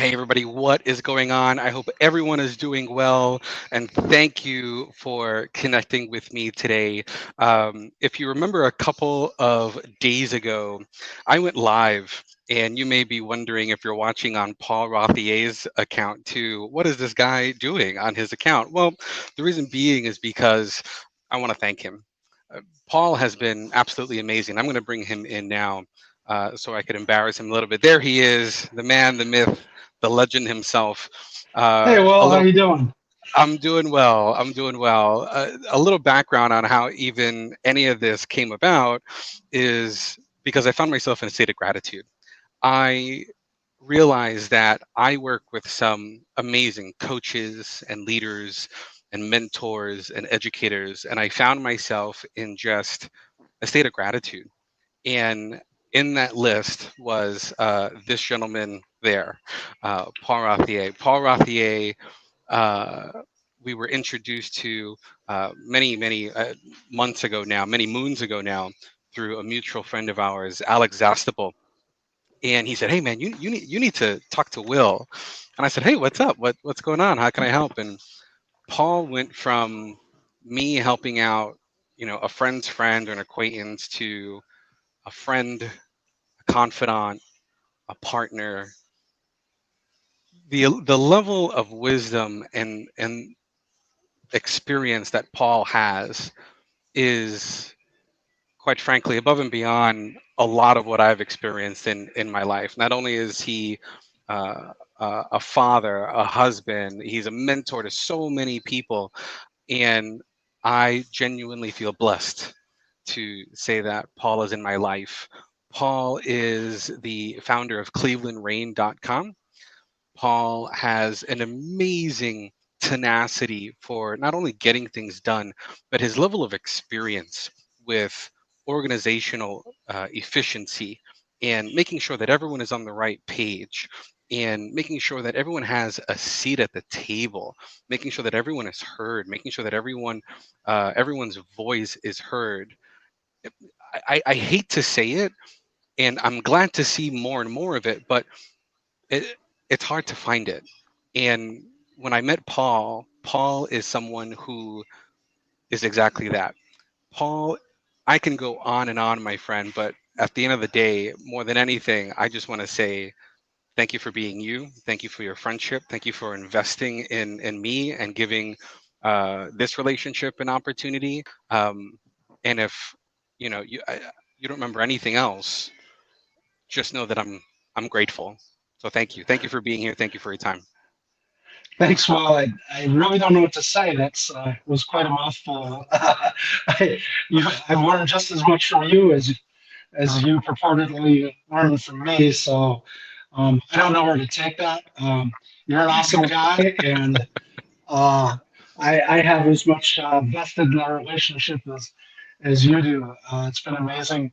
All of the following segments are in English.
Hey, everybody, what is going on? I hope everyone is doing well, and thank you for connecting with me today. If you remember a couple of days ago, I went live, and you may be wondering if you're watching on Paul Rothier's account too, what is this guy doing on his account? Well, the reason being is because I want to thank him. Uh, Paul has been absolutely amazing. I'm going to bring him in now so I could embarrass him a little bit. There he is, the man, the myth, the legend himself. Hey, A Will, how little, you doing? I'm doing well. I'm doing well. A little background on how even any of this came about is because I found myself in a state of gratitude. I realized that I work with some amazing coaches and leaders and mentors and educators, and I found myself in just a state of gratitude. And in that list was this gentleman there, Paul Routhier. Paul Routhier, uh, we were introduced to many months ago now, many moons ago now, through a mutual friend of ours, Alex Zastapel. And he said, "Hey man, you need to talk to Will." And I said, "Hey, what's up? What's going on? How can I help?" And Paul went from me helping out, a friend's friend or an acquaintance to a friend, a confidant, a partner. The level of wisdom and experience that Paul has is, quite frankly, above and beyond a lot of what I've experienced in my life. Not only is he a father, a husband, he's a mentor to so many people, and I genuinely feel blessed to say that Paul is in my life. Paul is the founder of clevelandrain.com. Paul has an amazing tenacity for not only getting things done, but his level of experience with organizational efficiency and making sure that everyone is on the right page and making sure that everyone has a seat at the table, making sure that everyone is heard, making sure that everyone's voice is heard. I hate to say it, and I'm glad to see more and more of it, but it, it's hard to find it. And when I met Paul, Paul is someone who is exactly that. Paul, I can go on and on, my friend, but at the end of the day, more than anything, I just want to say thank you for being you. Thank you for your friendship. Thank you for investing in me and giving this relationship an opportunity. And if you don't remember anything else, just know that I'm grateful. So thank you. Thank you for being here. Thank you for your time. Thanks, Will. I really don't know what to say. That's was quite a mouthful. I've learned just as much from you as you purportedly learned from me. So I don't know where to take that. You're an awesome guy, and I have as much vested in our relationship as you do. It's been amazing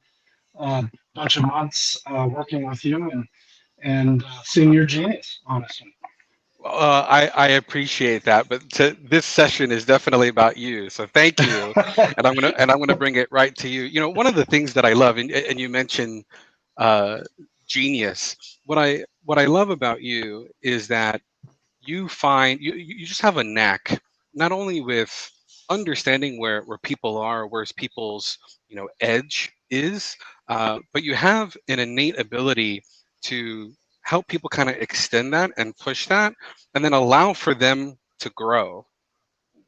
bunch of months working with you and seeing your genius, honestly. I appreciate that, but this session is definitely about you. So thank you, and I'm gonna bring it right to you. One of the things that I love, and you mentioned uh, genius. What I love about you is that you just have a knack, not only with understanding where people are, where's people's edge is, but you have an innate ability to help people kind of extend that and push that, and then allow for them to grow.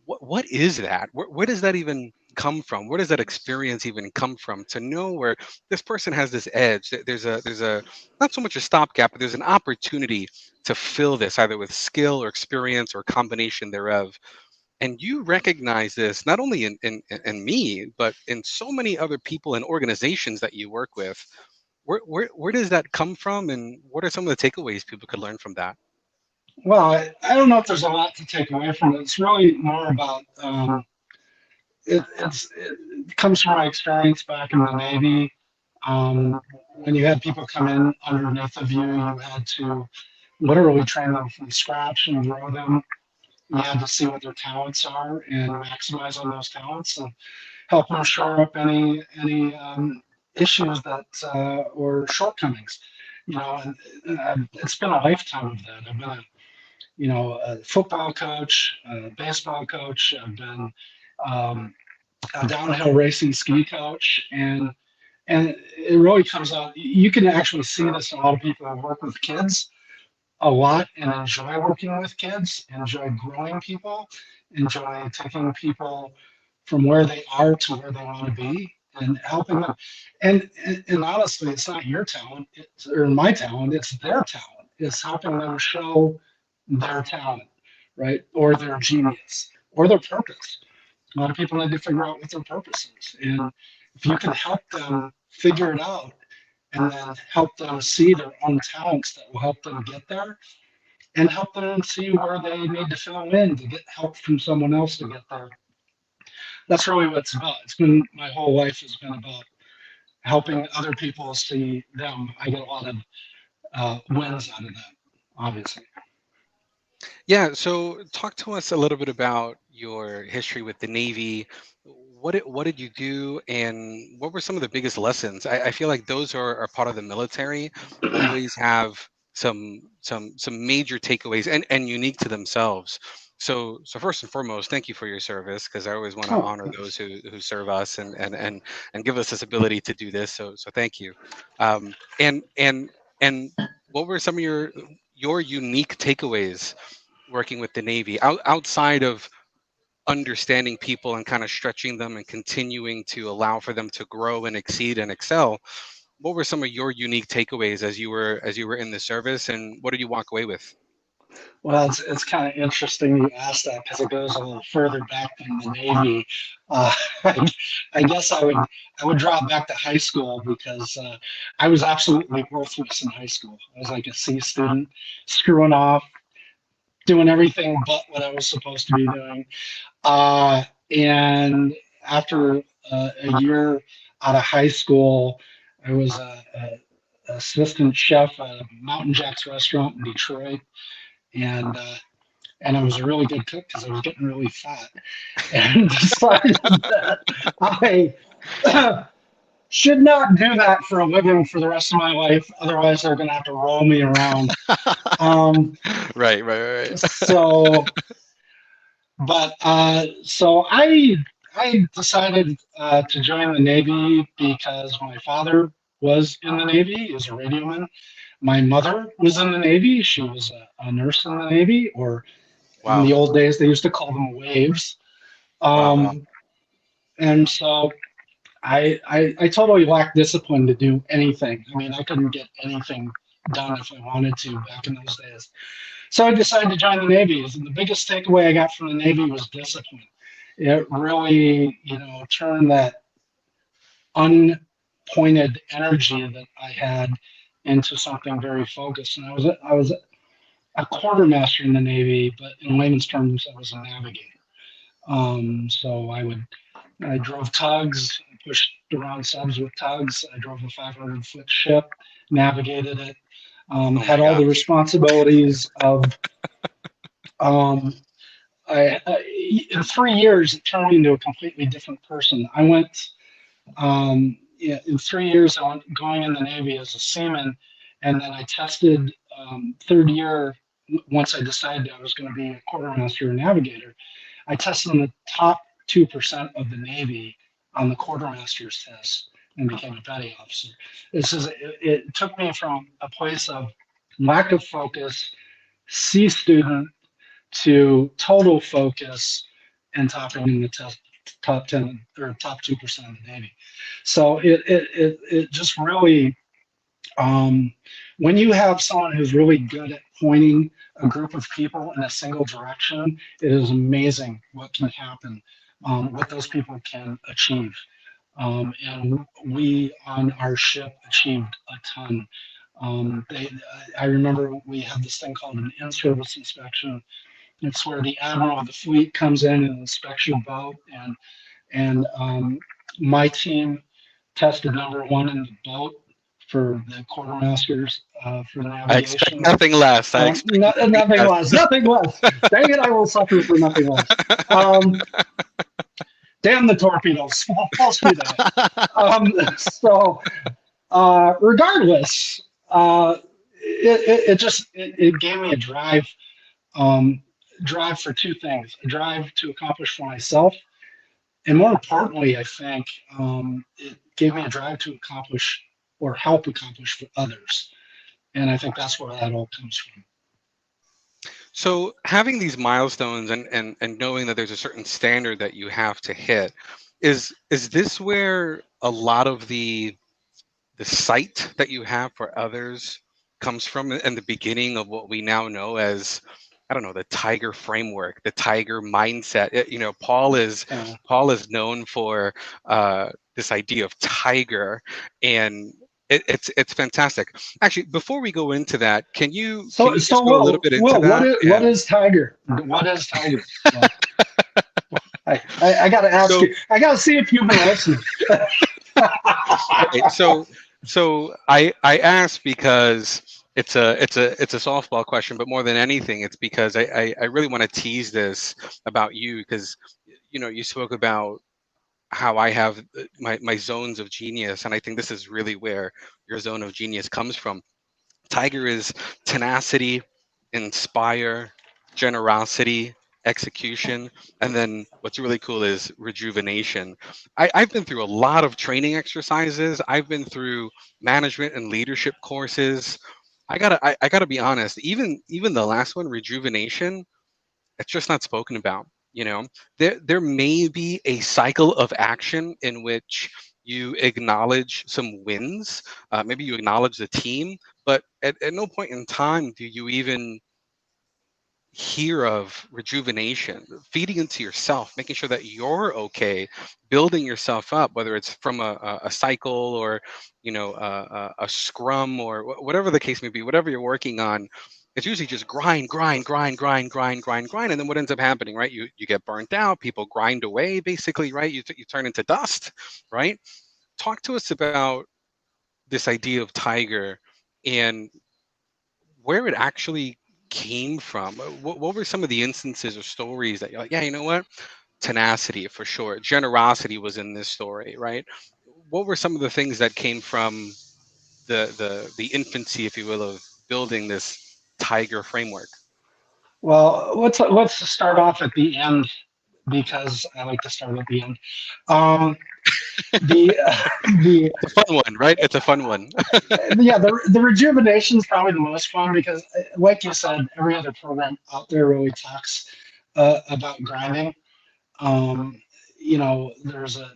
What is that? Where does that even come from? Where does that experience even come from? To know where this person has this edge, there's a not so much a stopgap, but there's an opportunity to fill this either with skill or experience or combination thereof. And you recognize this not only in me, but in so many other people and organizations that you work with. Where does that come from, and what are some of the takeaways people could learn from that? Well, I don't know if there's a lot to take away from it. It's really more about it comes from my experience back in the Navy. Um, when you had people come in underneath of you, you had to literally train them from scratch and grow them. You had to see what their talents are and maximize on those talents and help them shore up any issues that or shortcomings. And it's been a lifetime of that. I've been a football coach, a baseball coach. I've been um, a downhill racing ski coach, and it really comes out. You can actually see this in a lot of people who work with kids a lot and enjoy working with kids, enjoy growing people, enjoy taking people from where they are to where they want to be and helping them. And honestly, it's not your talent or my talent, it's their talent. It's helping them show their talent, right? Or their genius or their purpose. A lot of people need to figure out what their purpose is. And if you can help them figure it out and then help them see their own talents that will help them get there, and help them see where they need to fill in to get help from someone else to get there. That's really what it's about. It's been my whole life has been about helping other people see them. I get a lot of wins out of that, obviously. Yeah, so talk to us a little bit about your history with the Navy. What did you do, and what were some of the biggest lessons? I feel like those are part of the military, always have some major takeaways and unique to themselves. So first and foremost, thank you for your service, because I always want to Oh, honor those who serve us and give us this ability to do this. So thank you. And what were some of your unique takeaways working with the Navy outside of understanding people and kind of stretching them and continuing to allow for them to grow and exceed and excel? What were some of your unique takeaways as you were in the service, and what did you walk away with? well, it's kind of interesting you asked that because it goes a little further back than the Navy. Uh, I guess I would draw it back to high school because I was absolutely worthless in high school. I was like a C student, screwing off, doing everything but what I was supposed to be doing. And after a year out of high school, I was a assistant chef at a Mountain Jack's restaurant in Detroit, and and I was a really good cook because I was getting really fat, and decided that I should not do that for a living for the rest of my life. Otherwise, they're going to have to roll me around. Um, Right, right, right. so so I decided to join the Navy because my father was in the Navy. He was a radioman. My mother was in the Navy. She was a nurse in the Navy, or in Wow, the old days they used to call them waves. wow, wow. Um, and so I totally lacked discipline to do anything. I mean, I couldn't get anything done if I wanted to back in those days. So I decided to join the Navy. And the biggest takeaway I got from the Navy was discipline. It really, turned that unpointed energy that I had into something very focused. And I was a quartermaster in the Navy, but in layman's terms, I was a navigator. So I drove tugs, pushed around subs with tugs. I drove a 500-foot ship, navigated it, Oh had my all the gosh. responsibilities of um, in 3 years, it turned me into a completely different person. I went, yeah, in 3 years, I went going in the Navy as a seaman, and then I tested third year, once I decided I was going to be a quartermaster and navigator. I tested in the top 2% of the Navy on the quartermaster's test and became a petty officer. It took me from a place of lack of focus, C student, to total focus and topping in the top 10 or top 2% of the Navy. So it just really, um, when you have someone who's really good at pointing a group of people in a single direction, it is amazing what can happen, what those people can achieve. And we on our ship achieved a ton. I remember we had this thing called an in-service inspection. It's where the admiral of the fleet comes in and inspects your boat, and my team tested number one in the boat for the quartermasters for I expect navigation. nothing less. I expect nothing Nothing less. less, nothing less. Dang it, I will suffer for nothing less. Um, Damn the torpedoes, full speed ahead. Um, so, regardless, it gave me a um, drive for two things: a drive to accomplish for myself, and more importantly, I think it gave me a drive to accomplish or help accomplish for others. And I think that's where that all comes from. So having these milestones and knowing that there's a certain standard that you have to hit, is this where a lot of the sight that you have for others comes from, and the beginning of what we now know as, I don't know, the tiger framework, the tiger mindset. Uh, Paul is known for this idea of tiger, and it's fantastic. Actually, before we go into that, can so, you so just go a little Will, bit into Will, that? what And is Tiger? What is Tiger? I got to ask so you. I got to see if you've been listening. right, so I asked because it's a softball question, but more than anything, it's because I really want to tease this about you, because you spoke about how I have my zones of genius, and I think this is really where your zone of genius comes from. Tiger is tenacity, inspire, generosity, execution, and then what's really cool is rejuvenation. I've been through a lot of training exercises. I've been through management and leadership courses. I gotta be honest. Even the last one, rejuvenation, it's just not spoken about. There may be a cycle of action in which you acknowledge some wins, maybe you acknowledge the team, but at no point in time do you even hear of rejuvenation, feeding into yourself, making sure that you're okay, building yourself up, whether it's from a cycle, or a scrum, or whatever the case may be, whatever you're working on. It's usually just grind, grind, grind, grind, grind, grind, grind, and then what ends up happening, right? You get burnt out. People grind away, basically, right? You turn into dust, right? Talk to us about this idea of tiger, and where it actually came from. What were some of the instances or stories that you're like, yeah, you know what? Tenacity for sure. Generosity was in this story, right? What were some of the things that came from the infancy, if you will, of building this tiger framework? Well, let's start off at the end because I like to start at the end. Um, the the It's a fun one, right? It's a fun one. yeah, the rejuvenation is probably the most fun because, like you said, every other program out there really talks about grinding. Um, there's a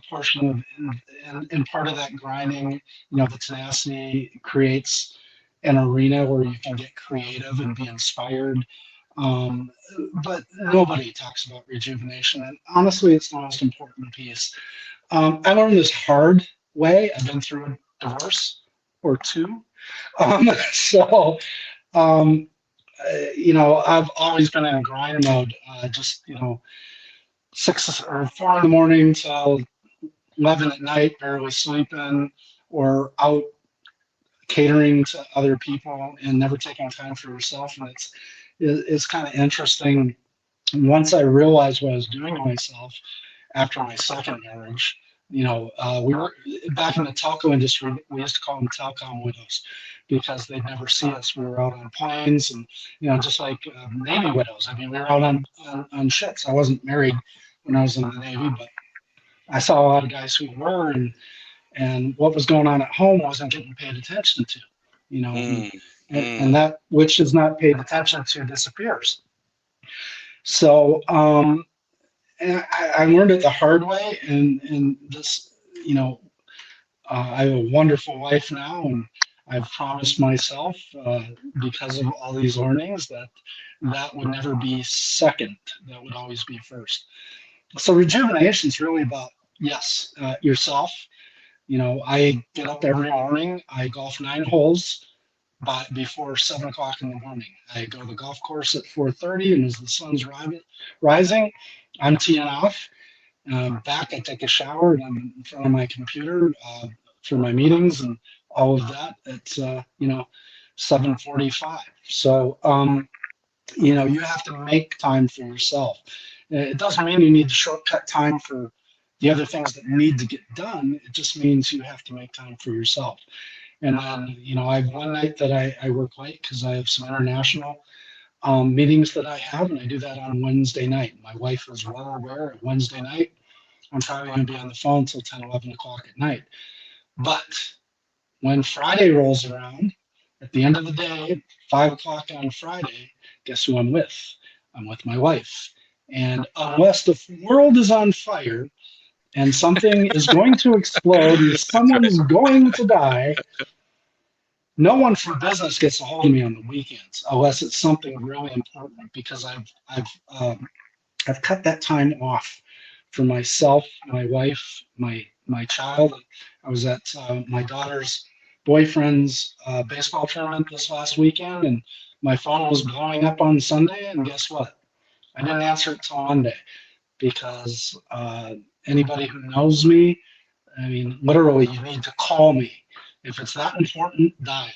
portion of, and part of that grinding, the tenacity creates an arena where you can get creative and be inspired. Um, but nobody talks about rejuvenation, and honestly, it's the most important piece. I learned this hard way. I've been through a divorce or two. So, um, I've always been in a grind mode, just, 6 or 4 in the morning till 11 at night, barely sleeping, or out catering to other people and never taking time for yourself. And it's kind of interesting. Once I realized what I was doing to myself, after my second marriage. We were back in the telco industry. We used to call them telecom widows because they'd never see us. We were out on planes, and just like Navy widows. I mean, we were out on ships. I wasn't married when I was in the Navy, but I saw a lot of guys who were, and what was going on at home wasn't getting paid attention to. You know, and, Mm, and mm. that which is not paid attention to disappears. So and I learned it the hard way, and this, you know, I have a wonderful wife now, and I've promised myself, because of all these learnings, that that would never be second. That would always be first. So rejuvenation is really about, yes, yourself. I get up every morning. I golf 9 holes before 7 o'clock in the morning. I go to the golf course at 4:30, and as the sun's rising, I'm teeing off. Back, I take a shower, and I'm in front of my computer for my meetings and all of that. It's 7:45. So you have to make time for yourself. It doesn't mean you need to shortcut time for the other things that need to get done. It just means you have to make time for yourself. And then, I have one night that I work late because I have some international meetings that I have, and I do that on Wednesday night. My wife is well aware at Wednesday night, I'm probably going to be on the phone till 10, 11 o'clock at night. But when Friday rolls around, at the end of the day, 5 o'clock on Friday, guess who I'm with? I'm with my wife. And unless the world is on fire and something is going to explode and That's right. someone's going to die, no one from business gets a hold of me on the weekends unless it's something really important because I've cut that time off for myself, my wife, my child. I was at my daughter's boyfriend's baseball tournament this last weekend, and my phone was blowing up on Sunday. And guess what? I didn't answer it till Monday because anybody who knows me, I mean, literally, you need to call me if it's that important. Dial.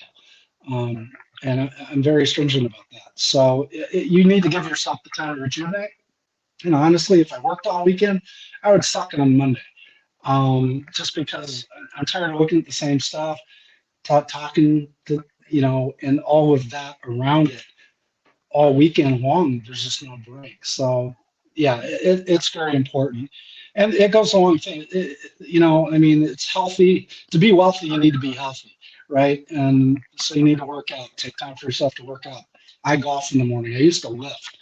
Um, and I'm very stringent about that. So you need to give yourself the time to rejuvenate. Honestly, if I worked all weekend, I would suck it on Monday. Just because I'm tired of looking at the same stuff, talking to, and all of that around it all weekend long. There's just no break. So, yeah, it's very important. And it goes along with things. I mean, it's healthy. To be wealthy, you need to be healthy, right? And so you need to work out, take time for yourself to work out. I golf in the morning. I used to lift.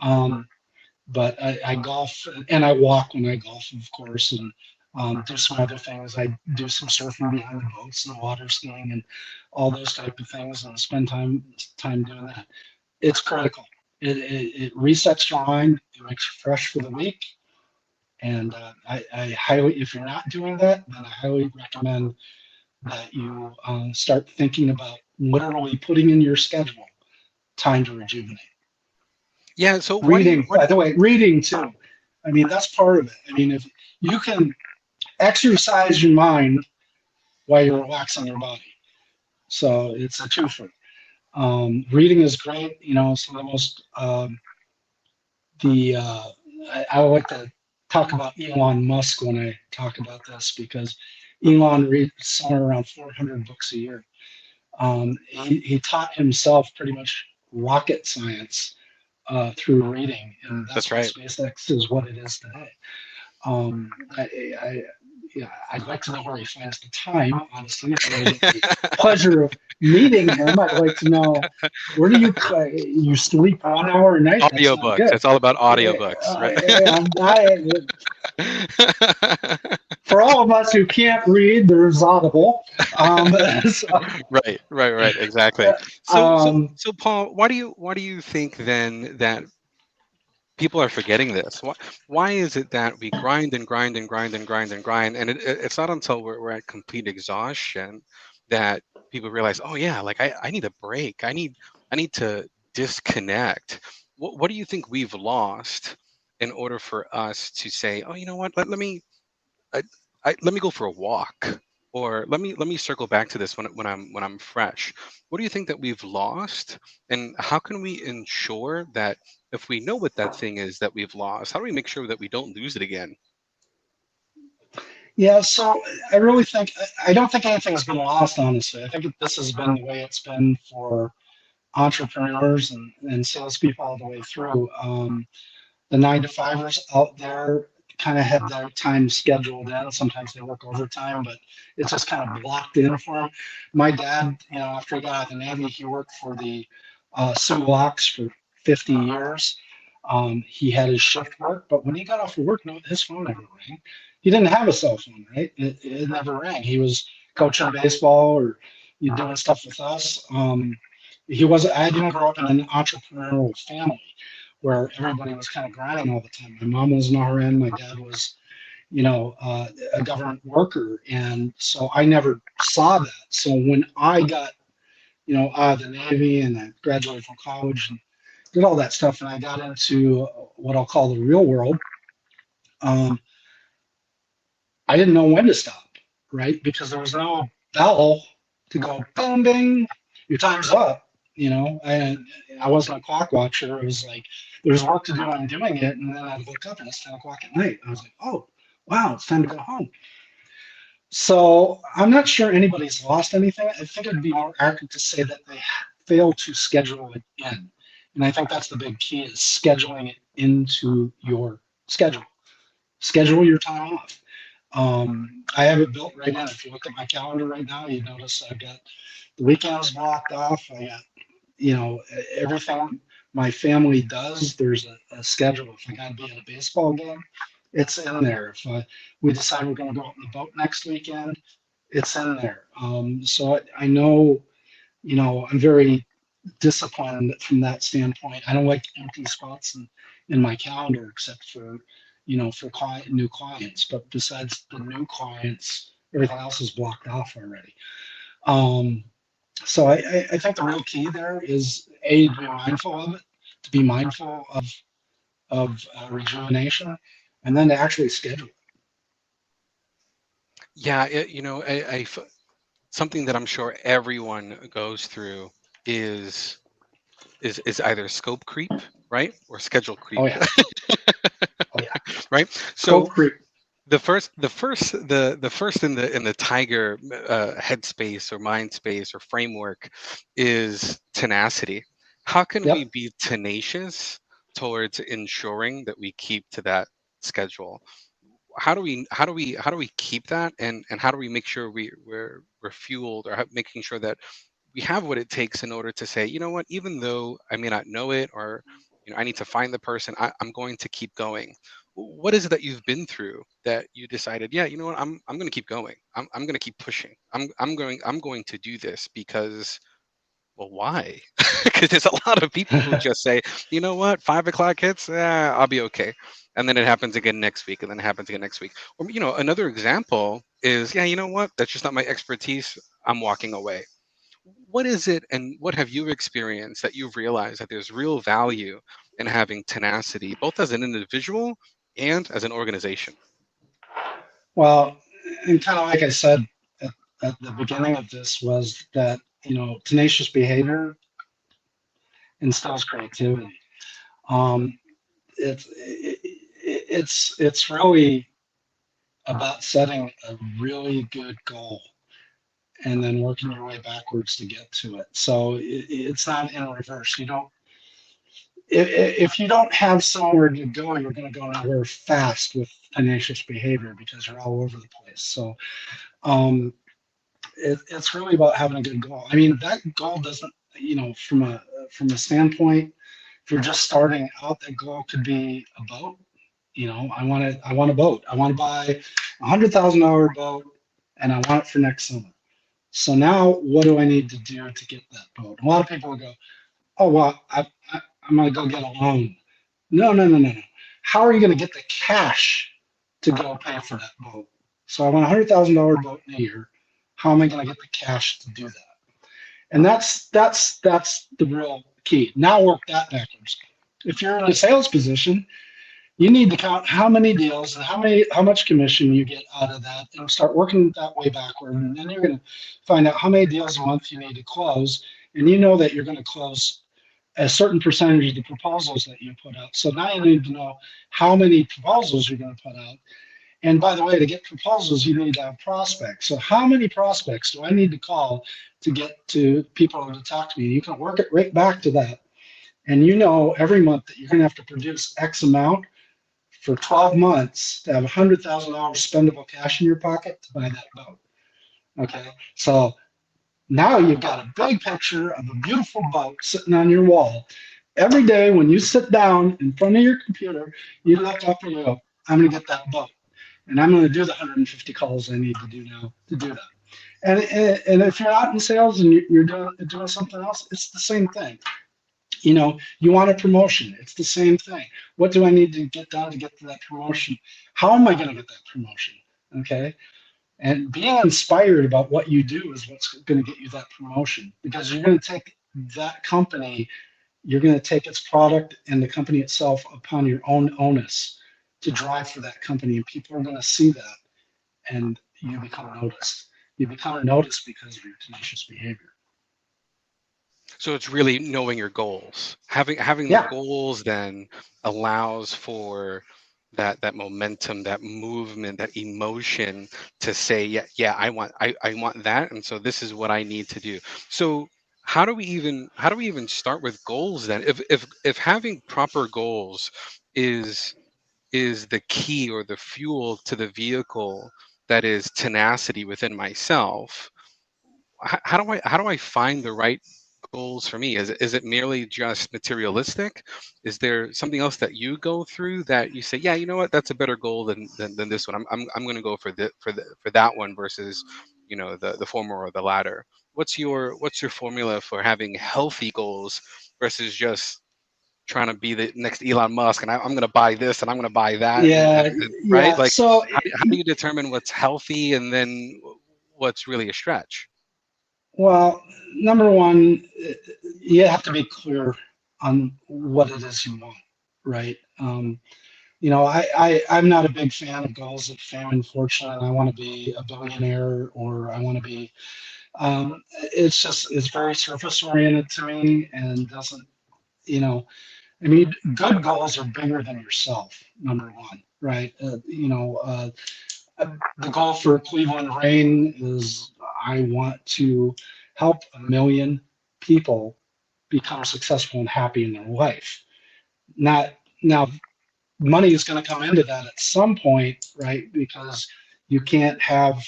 Um, but I golf and I walk when I golf, of course, and do some other things. I do some surfing behind the boats and water skiing and all those type of things, and spend time doing that. It's critical. It resets your mind. It makes you fresh for the week. And I highly, if you're not doing that, then I highly recommend that you start thinking about literally putting in your schedule time to rejuvenate. Yeah. So why do you? Reading, by the way, reading too. I mean, that's part of it. I mean, if you can exercise your mind while you're relaxing your body, so it's a twofer. Reading is great. Some of the most the I like to talk about Elon Musk when I talk about this because Elon reads somewhere around 400 books a year. He taught himself pretty much rocket science through reading, and That's that's why right. SpaceX is what it is today. Um, I yeah, I'd like to know where he finds the time. Honestly, if I get the pleasure of meeting him, I'd like to know where do you sleep 1 hour a night? That's not Audiobooks. good. It's all about audiobooks, right? For all of us who can't read, there's Audible. So, Right, right, right. Exactly. um, So, Paul, why do you think then that people are forgetting this? Why is it that we grind and grind and grind and grind and grind, and it's not until we're at complete exhaustion that people realize, oh yeah, like I need a break. I need to disconnect. What do you think we've lost in order for us to say, oh, you know what? I, let me go for a walk, or let me circle back to this when I'm fresh. What do you think that we've lost, and how can we ensure that if we know what that thing is that we've lost, how do we make sure that we don't lose it again? yeah, so I really think I don't think anything's been lost. Honestly, I think this has been the way it's been for entrepreneurs and salespeople all the way through. The 9 to 5ers out there kind of have their time scheduled in. Sometimes they work overtime, but it's just kind of blocked in for them. My dad, after he got out of the Navy, he worked for the Civil Locks for 50 years. He had his shift work, but when he got off of work, no, his phone never rang. He didn't have a cell phone, right? It never rang. He was coaching baseball or doing stuff with us. He was. I didn't grow up in an entrepreneurial family where everybody was kind of grinding all the time. My mom was an RN, my dad was, a government worker, and so I never saw that. So when I got, out of the Navy and I graduated from college and did all that stuff, and I got into what I'll call the real world, um, I didn't know when to stop, right? Because there was no bell to go boom, bing, your time's up. I wasn't a clock watcher. It was like there's work to do. I'm doing it, and then I'd look up and it's 10 o'clock at night. I was like, oh, wow, it's time to go home. So I'm not sure anybody's lost anything. I think it'd be more accurate to say that they failed to schedule it in. And I think that's the big key is scheduling it into your schedule. Schedule your time off. I have it built right now. If you look at my calendar right now, you notice I've got the weekends blocked off. I got, everything my family does. There's a schedule. If I got to be at a baseball game, it's in there. If we decide we're going to go out on the boat next weekend, it's in there. So I know, I'm very disciplined from that standpoint. I don't like empty spots in my calendar except for, for new clients. But besides the new clients, everything else is blocked off already. Um, so I think the real key there is A, to be mindful of it, to be mindful of rejuvenation, and then to actually schedule it. Yeah, something that I'm sure everyone goes through is is either scope creep, right, or schedule Oh creep, yeah, oh yeah. right? Scope So creep. the first in the tiger headspace or mind space or framework is tenacity. How can we Yep. be tenacious towards ensuring that we keep to that schedule? How do we keep that, and how do we make sure we're fueled, or making sure that we have what it takes in order to say, you know what, even though I may not know it, or I need to find the person, I'm going to keep going. What is it that you've been through that you decided, yeah, you know what, I'm going to keep going. I'm going to keep pushing. I'm going to do this because, well, why? Because there's a lot of people who just say, you know what, 5 o'clock hits, I'll be okay. And then it happens again next week, and then it happens again next week. Or, another example is, yeah, you know what, that's just not my expertise. I'm walking away. What is it, and what have you experienced that you've realized that there's real value in having tenacity, both as an individual and as an organization? Well, and kind of like I said at, at the beginning of this was that tenacious behavior instills creativity. Um, it's really about setting a really good goal and then working your way backwards to get to it. So it's not in reverse. You don't if you don't have somewhere to go, you're going to go nowhere fast with tenacious behavior because you're all over the place. So um, it's really about having a good goal. I mean, that goal doesn't, from a standpoint, if you're just starting out, that goal could be a boat. I want a boat. I want to buy $100,000 boat, and I want it for next summer. So now, what do I need to do to get that boat? A lot of people will go, "Oh well, I'm going to go get a loan." No, no, no, no, no. How are you going to get the cash to go pay for that boat? So I want $100,000 boat in a year. How am I going to get the cash to do that? And that's the real key. Now work that backwards. If you're in a sales position, you need to count how many deals and how much commission you get out of that, and start working that way backward. And then you're going to find out how many deals a month you need to close, and you know that you're going to close a certain percentage of the proposals that you put out. So now you need to know how many proposals you're going to put out. And by the way, to get proposals, you need to have prospects. So how many prospects do I need to call to get to people to talk to me? You can work it right back to that. And you know every month that you're going to have to produce X amount for 12 months to have $100,000 spendable cash in your pocket to buy that boat. Okay. So now you've got a big picture of a beautiful boat sitting on your wall. Every day when you sit down in front of your computer, you look up and you go, I'm going to get that boat. And I'm going to do the 150 calls I need to do now to do that. And if you're out in sales and you're doing something else, it's the same thing. You want a promotion. It's the same thing. What do I need to get done to get to that promotion? How am I going to get that promotion? Okay. And being inspired about what you do is what's going to get you that promotion because you're going to take that company, you're going to take its product and the company itself upon your own onus to drive for that company. And people are going to see that and you become noticed. You become noticed because of your tenacious behavior. So it's really knowing your goals. Having the Yeah. goals then allows for that momentum, that movement, that emotion to say, yeah, yeah, I want that, and so this is what I need to do. So how do we even start with goals then? If having proper goals is the key or the fuel to the vehicle that is tenacity within myself, how do I find the right goals for me? Is it merely just materialistic? Is there something else that you go through that you say, yeah, you know what, that's a better goal than this one. I'm going to go for that one versus, the former or the latter. What's your formula for having healthy goals versus just trying to be the next Elon Musk, and I'm going to buy this and I'm going to buy that, Yeah, and right? yeah. Like, So, how do you determine what's healthy and then what's really a stretch? well, number one, you have to be clear on what it is you want, right? I'm not a big fan of goals of fame and fortune. I want to be a billionaire or I want to be, it's very surface oriented to me and doesn't, you know, I mean, good goals are bigger than yourself, number one, right? The goal for Cleveland Rain is I want to help 1 million people become successful and happy in their life. Not now, money is going to come into that at some point, right? Because you can't have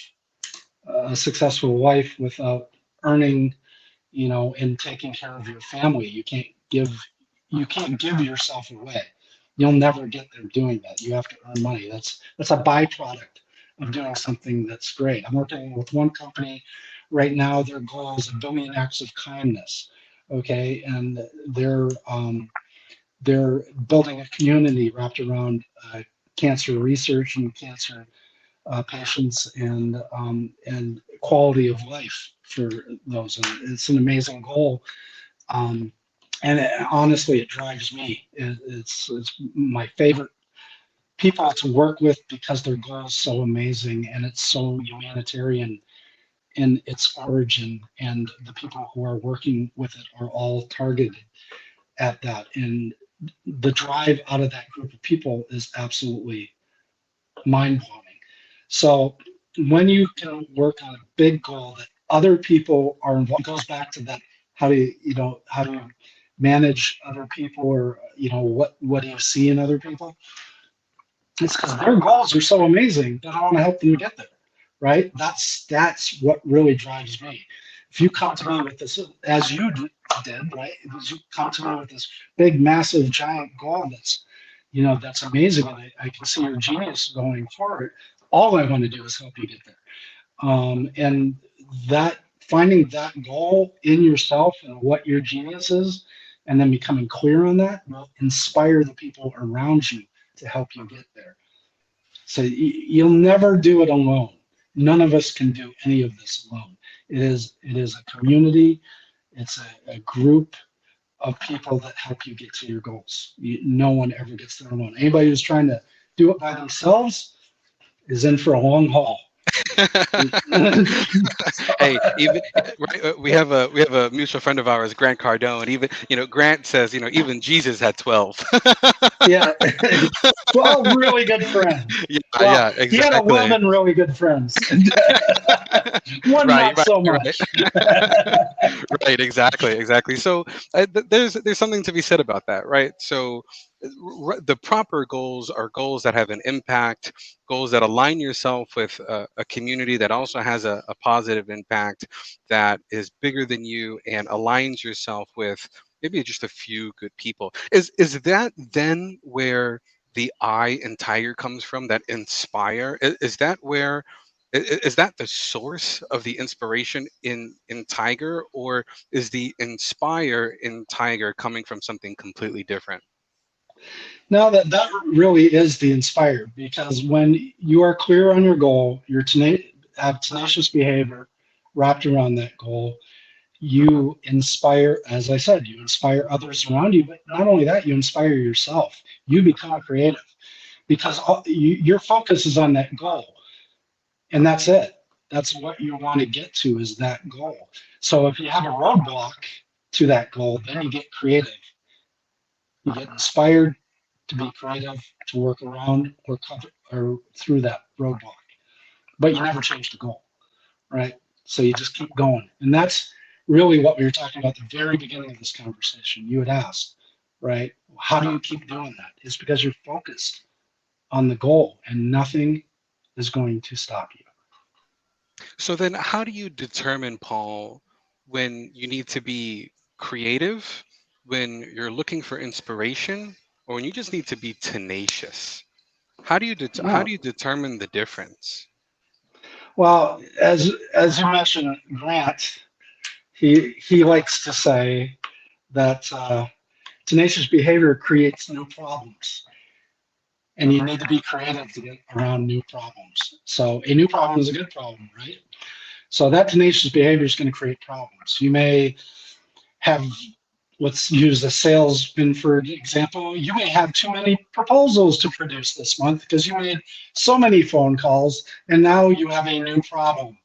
a successful life without earning, and taking care of your family. You can't give yourself away. You'll never get there doing that. You have to earn money. That's a byproduct of doing something that's great. I'm working with one company right now. Their goal is 1 billion acts of kindness. Okay, and they're building a community wrapped around cancer research and cancer patients and quality of life for those. And it's an amazing goal. Um, Honestly, it drives me. It's my favorite people to work with because their goal is so amazing and it's so humanitarian in its origin. And the people who are working with it are all targeted at that. And the drive out of that group of people is absolutely mind blowing. So when you can work on a big goal that other people are involved, goes back to that. How do you manage other people, or what do you see in other people? It's because their goals are so amazing that I want to help them get there, right? That's what really drives me. If you come to me with this, as you did, right? As you come to me with this big, massive, giant goal that's amazing, and I can see your genius going forward. All I want to do is help you get there. And that finding that goal in yourself and what your genius is, and then becoming clear on that will inspire the people around you to help you get there. So you'll never do it alone. None of us can do any of this alone. It is a community. It's a group of people that help you get to your goals. No one ever gets there alone. Anybody who's trying to do it by themselves is in for a long haul. Hey, even right, we have a mutual friend of ours, Grant Cardone. Even Grant says even Jesus had 12. Yeah, 12 really good friends. Yeah, Well, yeah, he had exactly. 11 really good friends. One Right, not right, so right. much. Right, exactly, exactly. So there's something to be said about that, right? So the proper goals are goals that have an impact, goals that align yourself with a community that also has a positive impact, that is bigger than you and aligns yourself with maybe just a few good people. Is that then where the I in Tiger comes from? That inspire? Is that where? Is that the source of the inspiration in Tiger, or is the inspire in Tiger coming from something completely different? Now that really is the inspired, because when you are clear on your goal, have tenacious behavior wrapped around that goal, you inspire, as I said, you inspire others around you, but not only that, you inspire yourself. You become creative because your focus is on that goal, and that's it. That's what you want to get to, is that goal. So if you have a roadblock to that goal, then you get creative, you get inspired, to be creative, to work around or cover or through that roadblock. But you never change the goal, right? So you just keep going. And that's really what we were talking about at the very beginning of this conversation. You had asked, right? How do you keep doing that? It's because you're focused on the goal and nothing is going to stop you. So then, how do you determine, Paul, when you need to be creative, when you're looking for inspiration, or when you just need to be tenacious? How Well, do you determine the difference? well, as you mentioned, Grant, he likes to say that tenacious behavior creates new problems, and you need to be creative to get around new problems. So a new problem is a good problem, right? So that tenacious behavior is going to create problems. You may have, let's use a salesman for example, you may have too many proposals to produce this month because you made so many phone calls and now you have a new problem.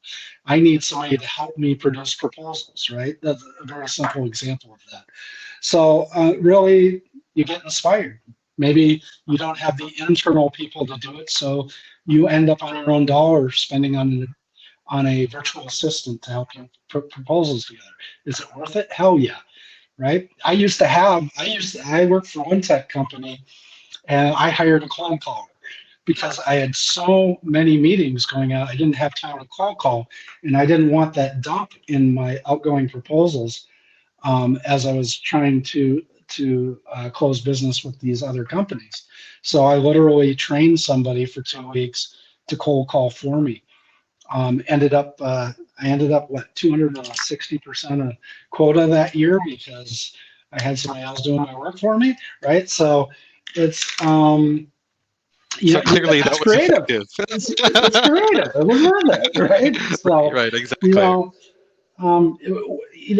I need somebody to help me produce proposals, right? That's a very simple example of that. So really, you get inspired. Maybe you don't have the internal people to do it, so you end up on your own dollar spending on a virtual assistant to help you put proposals together. Is it worth it? Hell yeah, right? I worked for one tech company and I hired a cold caller because I had so many meetings going on. I didn't have time to cold call and I didn't want that dump in my outgoing proposals as I was trying to close business with these other companies. So I literally trained somebody for 2 weeks to cold call for me. I ended up what 260% of quota that year because I had somebody else doing my work for me, right? So it's So clearly, that that's was creative. effective. It's creative. It was worth it, right? Right, So right, you exactly. know,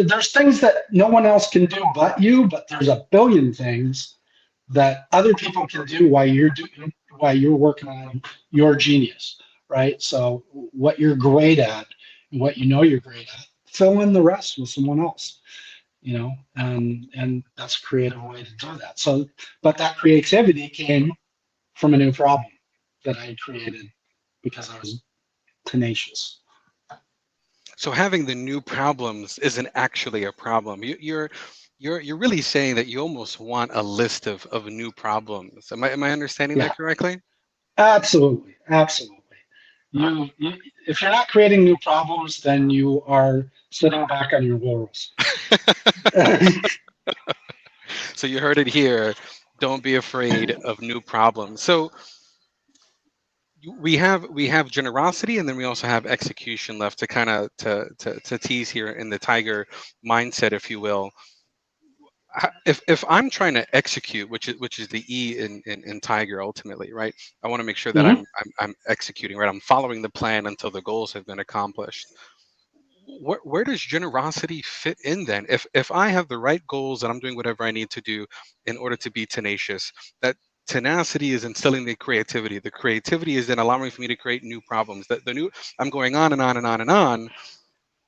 there's things that no one else can do but you, but there's a billion things that other people can do while you're working on your genius, right? So what you're great at and what you know you're great at, fill in the rest with someone else, and that's a creative way to do that. So, but that creativity came from a new problem that I created because I was tenacious. So having the new problems isn't actually a problem. You're really saying that you almost want a list of new problems. Am I understanding Yeah, that correctly? absolutely, absolutely. You if you're not creating new problems, then you are sitting back on your laurels. So you heard it here. Don't be afraid of new problems. So we have generosity, and then we also have execution left to kind of to tease here in the tiger mindset, if you will. If I'm trying to execute, which is the E in Tiger ultimately, right? I want to make sure that Mhm. I'm executing, right? I'm following the plan until the goals have been accomplished. Where does generosity fit in then? If I have the right goals and I'm doing whatever I need to do in order to be tenacious, that tenacity is instilling the creativity. The creativity is then allowing for me to create new problems. The new I'm going on and on and on and on.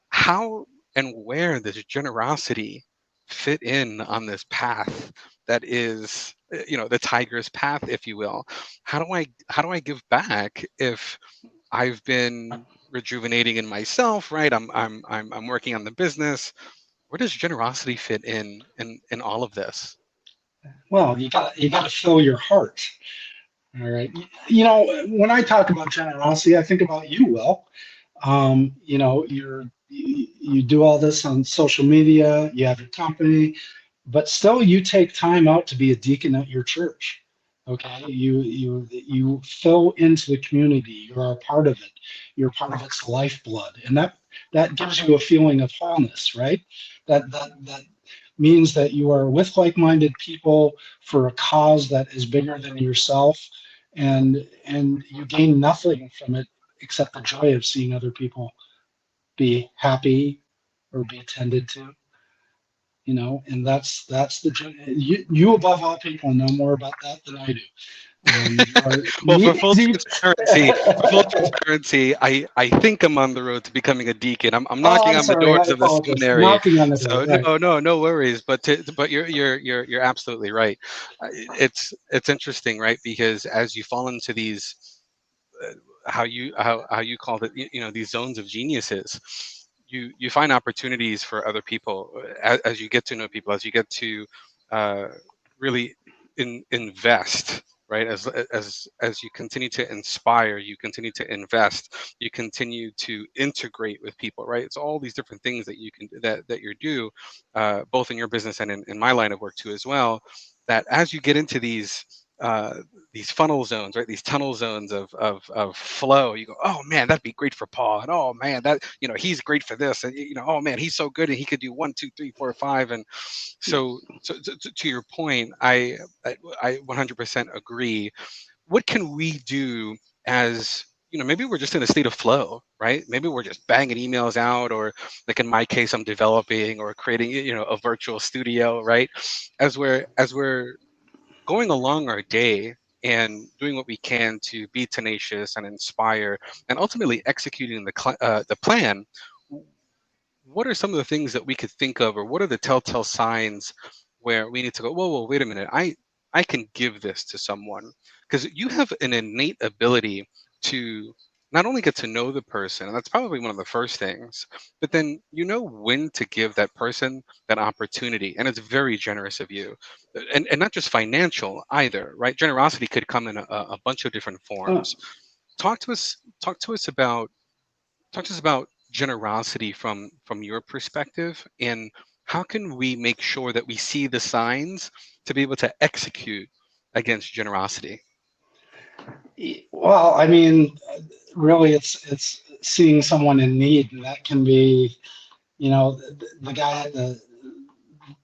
How and where does generosity fit in on this path that is the tiger's path, if you will? How do I give back if I've been rejuvenating in myself, right? I'm working on the business. Where does generosity fit in all of this? Well, you got to fill your heart. All right. When I talk about generosity, I think about you, Will. You do all this on social media. You have your company, but still, you take time out to be a deacon at your church. Okay, you fill into the community. You're a part of it. You're part of its lifeblood, and that gives you a feeling of wholeness, right? That means that you are with like-minded people for a cause that is bigger than yourself, and you gain nothing from it except the joy of seeing other people be happy or be tended to, and that's you above all people know more about that than I do. Or Well, easy. for full transparency, I think I'm on the road to becoming a deacon. I'm Oh, knocking I'm on the sorry. I doors of the apologize. seminary. Knocking on the door. So Right. no worries. But you're absolutely right. It's interesting, right? Because as you fall into these how you called it, these zones of geniuses, you find opportunities for other people as you get to know people, as you get to uh, really invest, right? As you continue to inspire, you continue to invest, you continue to integrate with people, right? It's all these different things that you can that you do, both in your business and in my line of work too as well, that as you get into these funnel zones, right? These tunnel zones of flow. You go, oh man, that'd be great for Paul, and oh man, that he's great for this, and oh man, he's so good, and he could do one, two, three, four, five, and so to your point, I 100% agree. What can we do as maybe we're just in a state of flow, right? Maybe we're just banging emails out, or like in my case, I'm developing or creating a virtual studio, right? As we're going along our day and doing what we can to be tenacious and inspire and ultimately executing the plan, what are some of the things that we could think of, or what are the telltale signs where we need to go, whoa, wait a minute, I can give this to someone? Because you have an innate ability to not only get to know the person, and that's probably one of the first things, but then when to give that person that opportunity, and it's very generous of you, and not just financial either, right? Generosity could come in a bunch of different Uh, forms. Talk to us about generosity from your perspective, and how can we make sure that we see the signs to be able to execute against generosity? well, I mean, really, it's seeing someone in need, and that can be, the guy at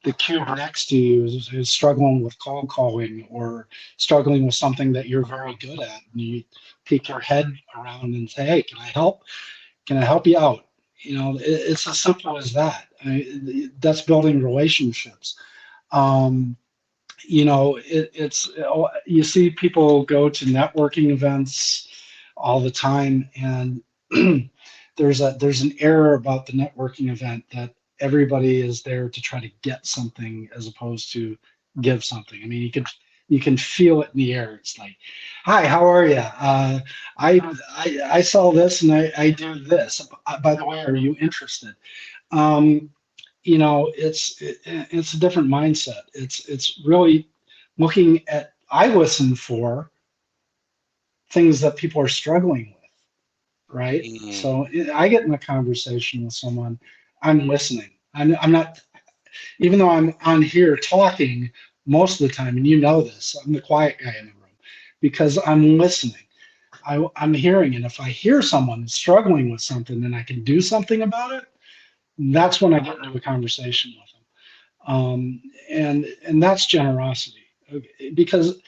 the cube next to you is struggling with cold calling or struggling with something that you're very good at, and you peek your head around and say, "Hey, can I help? Can I help you out?" It's as simple as that. That's building relationships. Um, it's you see people go to networking events all the time, and there's an error about the networking event that everybody is there to try to get something as opposed to give something. I mean, you can feel it in the air. It's like, "Hi, how are you? I sell this and I do this. By the way, are you interested?" Um, it's a different mindset. It's really looking at. I listen for things that people are struggling with, right? Mm, So I get in a conversation with someone, I'm listening. I'm not, even though I'm on here talking most of the time, and you know this, I'm the quiet guy in the room because I'm listening. I'm hearing, and if I hear someone struggling with something and I can do something about it, that's when I get into a conversation with them. And that's generosity, okay, because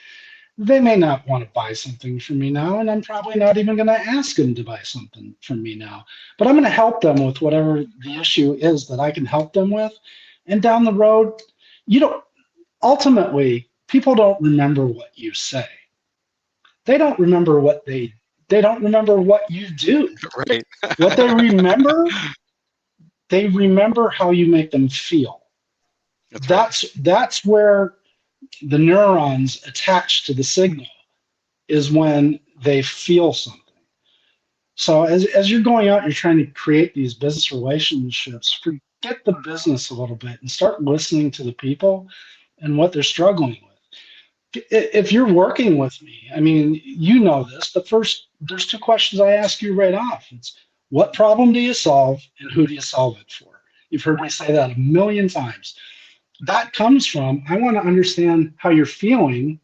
they may not want to buy something from me now, and I'm probably not even going to ask them to buy something from me now. But I'm going to help them with whatever the issue is that I can help them with. And down the road, you don't ultimately people don't remember what you say. They don't remember they don't remember what you do. right. What they remember how you make them feel. That's right. That's where the neurons attached to the signal is when they feel something. So as you're going out, you're trying to create these business relationships, forget the business a little bit and start listening to the people and what they're struggling with. If you're working with me, I mean, you know this, there's two questions I ask you right off. It's what problem do you solve and who do you solve it for? You've heard me say that a million times. That comes from, I want to understand how you're feeling,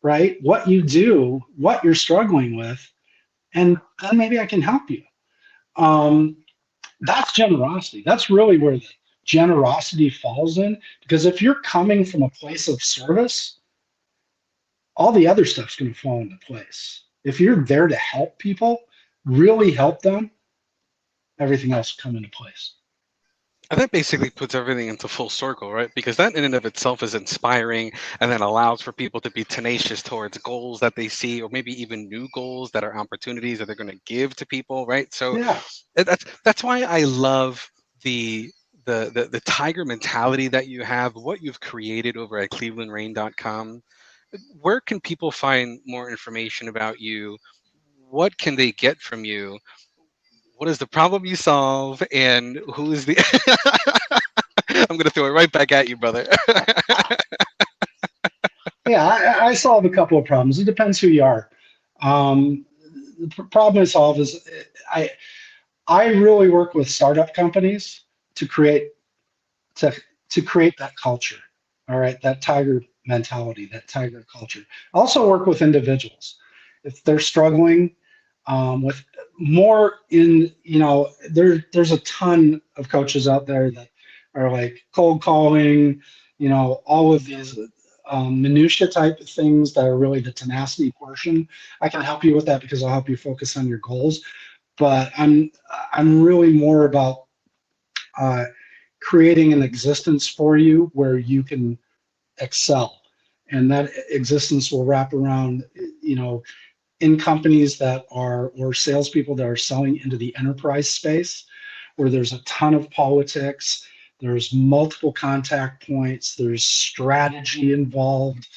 right? What you do, what you're struggling with, and then maybe I can help you. Um, that's generosity. That's really where the generosity falls in. Because if you're coming from a place of service, all the other stuff's going to fall into place. If you're there to help people, really help them, everything else will come into place. And that basically puts everything into full circle, right? Because that in and of itself is inspiring and then allows for people to be tenacious towards goals that they see, or maybe even new goals that are opportunities that they're going to give to people, right? So Yeah, that's why I love the the tiger mentality that you have, what you've created over at clevelandrain.com. Where can people find more information about you? What can they get from you? What is the problem you solve, and who is the I'm gonna throw it right back at you, brother. yeah. I solve a couple of problems. It depends who you are. Um, the problem I solve is I I really work with startup companies to create to to create that culture. All right, that tiger mentality, that tiger culture. I also work with individuals if they're struggling with more in there's a ton of coaches out there that are like cold calling, all of these minutia type of things that are really the tenacity portion. I can help you with that because I'll help you focus on your goals. But I'm really more about uh, creating an existence for you where you can excel, and that existence will wrap around, you know, in companies that are or salespeople that are selling into the enterprise space, where there's a ton of politics, there's multiple contact points, there's strategy involved.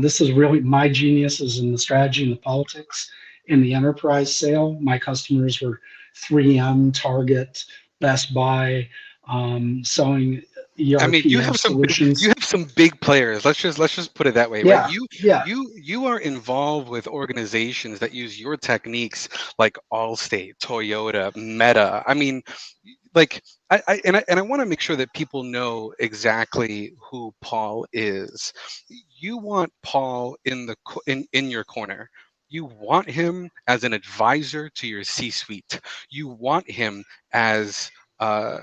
This is really my genius is in the strategy and the politics in the enterprise sale. My customers were 3M, Target, Best Buy, selling I mean, ERP you solutions. have some big players. Let's just put it that way, right? Yeah, yeah, You are involved with organizations that use your techniques, like Allstate, Toyota, Meta. I mean, like I want to make sure that people know exactly who Paul is. You want Paul in your corner. You want him as an advisor to your C-suite. You want him as uh,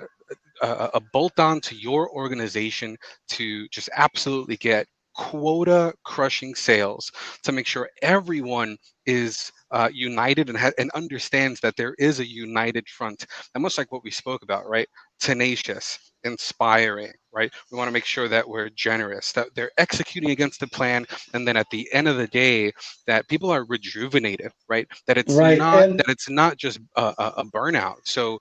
a bolt on to your organization to just absolutely get quota crushing sales, to make sure everyone is united and understands that there is a united front. And much like what we spoke about, right? Tenacious, inspiring, right? We want to make sure that we're generous, that they're executing against the plan, and then at the end of the day, that people are rejuvenated, right? right. That it's not just a burnout. So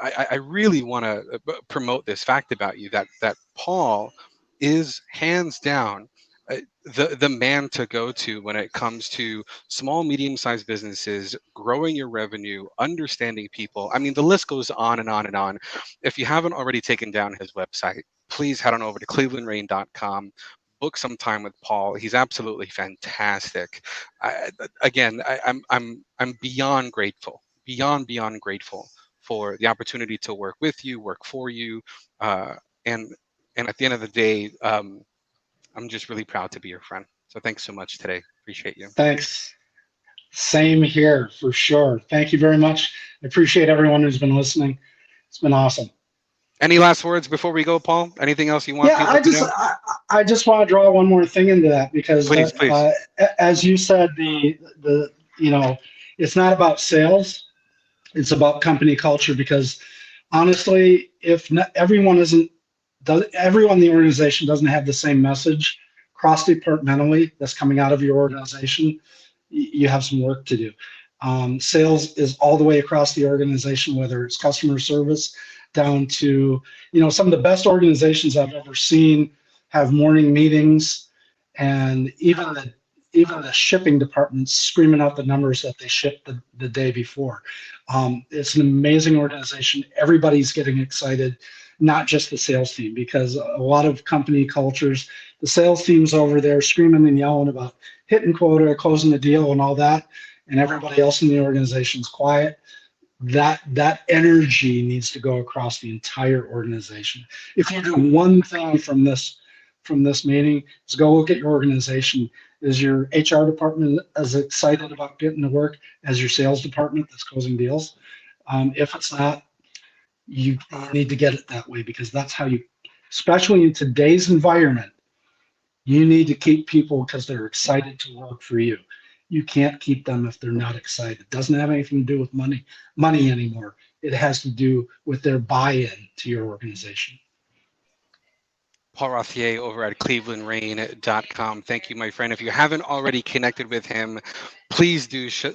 I really want to promote this fact about you, that Paul is hands down the man to go to when it comes to small medium sized businesses, growing your revenue, understanding people. I mean, the list goes on and on and on. If you haven't already taken down his website, please head on over to clevelandrain.com, book some time with Paul. He's absolutely fantastic. I'm beyond grateful, beyond grateful for the opportunity to work with you, work for you, uh, and and at the end of the day, I'm just really proud to be your friend. So thanks so much today. Appreciate you. Thanks. Same here for sure. Thank you very much. I appreciate everyone who's been listening. It's been awesome. Any last words before we go, Paul? Anything else you want Yeah, people to know? I just want to draw one more thing into that because Please, please. as you said, the it's not about sales, it's about company culture. Because honestly, if not, everyone in the organization doesn't have the same message cross departmentally that's coming out of your organization, you have some work to do. Sales is all the way across the organization, whether it's customer service down to, some of the best organizations I've ever seen have morning meetings, and even the shipping departments screaming out the numbers that they shipped the day before. It's an amazing organization. Everybody's getting excited, not just the sales team, because a lot of company cultures, the sales team's over there screaming and yelling about hitting quota, closing the deal, and all that, and everybody else in the organization's quiet. That energy needs to go across the entire organization. If you do one thing from this meeting, is go look at your organization. Is your HR department as excited about getting to work as your sales department that's closing deals? If it's not, you need to get it that way, because that's how you, especially in today's environment, you need to keep people because they're excited to work for you. You can't keep them if they're not excited. It doesn't have anything to do with money anymore. it has to do with their buy-in to your organization. Paul Routhier over at clevelandrain.com. Thank you, my friend. If you haven't already connected with him, please do so.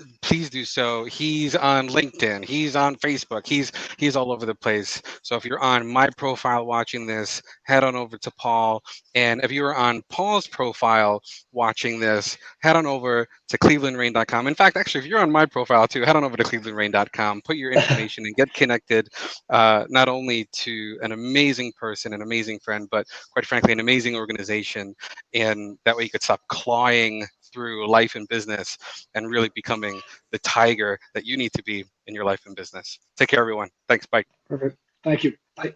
He's on LinkedIn. He's on Facebook. He's all over the place. So if you're on my profile watching this, head on over to Paul. And if you're on Paul's profile watching this, head on over to clevelandrain.com. In fact, actually, if you're on my profile too, head on over to clevelandrain.com. Put your information and get connected, not only to an amazing person, an amazing friend, but quite frankly, an amazing organization. And that way you could stop clawing through life and business and really becoming the tiger that you need to be in your life and business. Take care, everyone. Thanks. Bye. Perfect. Thank you. Bye.